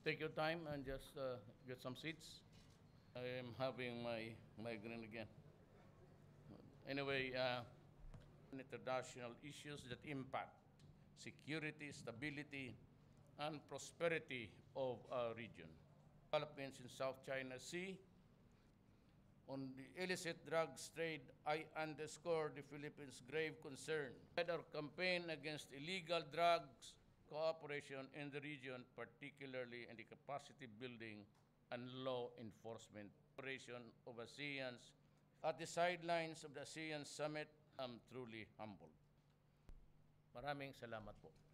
take your time and just get some seats. I am having my migraine again. Anyway, international issues that impact security, stability, and prosperity of our region. Developments in South China Sea. On the illicit drugs trade, I underscore the Philippines' grave concern. Our campaign against illegal drugs cooperation in the region, particularly in the capacity building and law enforcement operation of ASEAN's. At the sidelines of the ASEAN Summit, I'm truly humbled. Maraming salamat po.